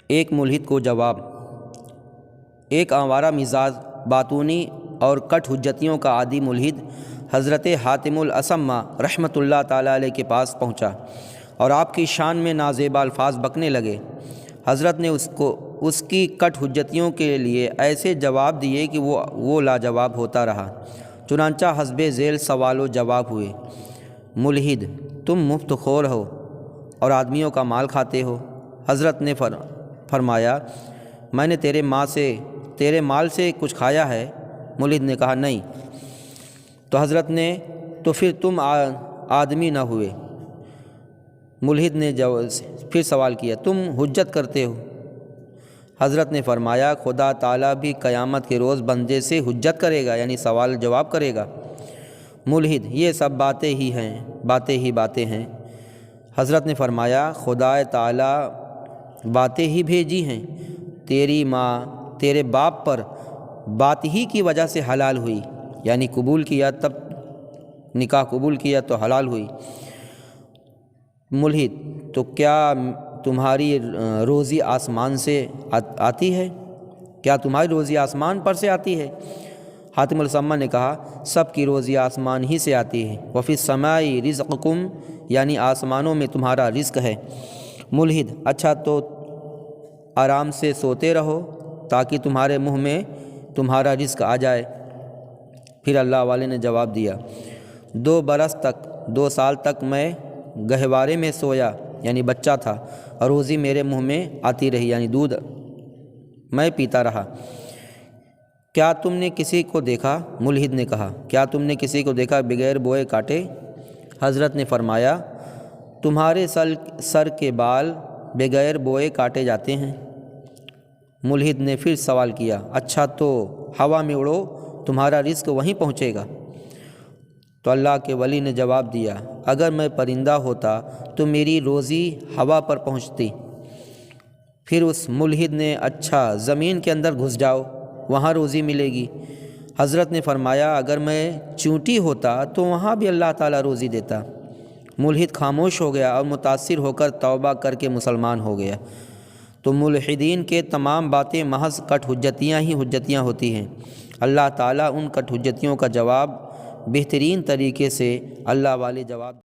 ایک ملحد کو جواب۔ ایک آوارہ مزاج، باطونی اور کٹ حجتیوں کا عادی ملحد حضرت حاتم الاسمہ رحمۃ اللہ تعالیٰ علیہ کے پاس پہنچا اور آپ کی شان میں نازیبا الفاظ بکنے لگے۔ حضرت نے اس کی کٹ حجتیوں کے لیے ایسے جواب دیے کہ وہ لاجواب ہوتا رہا۔ چنانچہ حسب ذیل سوال و جواب ہوئے۔ ملحد: تم مفت خور ہو اور آدمیوں کا مال کھاتے ہو۔ حضرت نے فرمایا، میں نے تیرے مال سے کچھ کھایا ہے؟ ملحد نے کہا، نہیں۔ تو حضرت نے، تو پھر تم آدمی نہ ہوئے۔ ملحد نے پھر سوال کیا، تم حجت کرتے ہو؟ حضرت نے فرمایا، خدا تعالیٰ بھی قیامت کے روز بندے سے حجت کرے گا، یعنی سوال جواب کرے گا۔ ملحد: یہ سب باتیں ہیں۔ حضرت نے فرمایا، خدا تعالیٰ باتیں ہی بھیجی ہیں۔ تیری ماں تیرے باپ پر بات ہی کی وجہ سے حلال ہوئی، یعنی قبول کیا، تب نکاح قبول کیا تو حلال ہوئی۔ ملحد: تو کیا تمہاری روزی آسمان سے آتی ہے؟ کیا تمہاری روزی آسمان پر سے آتی ہے؟ حاتم الاسمہ نے کہا، سب کی روزی آسمان ہی سے آتی ہے۔ وفی السماء رزقکم، یعنی آسمانوں میں تمہارا رزق ہے۔ ملحد: اچھا تو آرام سے سوتے رہو تاکہ تمہارے منہ میں تمہارا رزق آ جائے۔ پھر اللہ والے نے جواب دیا، 2 سال تک میں گہوارے میں سویا، یعنی بچہ تھا، اور روزی میرے منہ میں آتی رہی، یعنی دودھ میں پیتا رہا۔ کیا تم نے کسی کو دیکھا؟ ملحد نے کہا، کیا تم نے کسی کو دیکھا بغیر بوئے کاٹے؟ حضرت نے فرمایا، تمہارے سر کے بال بغیر بوئے کاٹے جاتے ہیں۔ ملحد نے پھر سوال کیا، اچھا تو ہوا میں اڑو، تمہارا رزق وہیں پہنچے گا؟ تو اللہ کے ولی نے جواب دیا، اگر میں پرندہ ہوتا تو میری روزی ہوا پر پہنچتی۔ پھر اس ملحد نے، اچھا زمین کے اندر گھس جاؤ، وہاں روزی ملے گی۔ حضرت نے فرمایا، اگر میں چونٹی ہوتا تو وہاں بھی اللہ تعالیٰ روزی دیتا۔ ملحد خاموش ہو گیا اور متاثر ہو کر توبہ کر کے مسلمان ہو گیا۔ تو ملحدین کے تمام باتیں محض کٹ حجتیاں ہوتی ہیں۔ اللہ تعالیٰ ان کٹ حجتیوں کا جواب بہترین طریقے سے اللہ والے جواب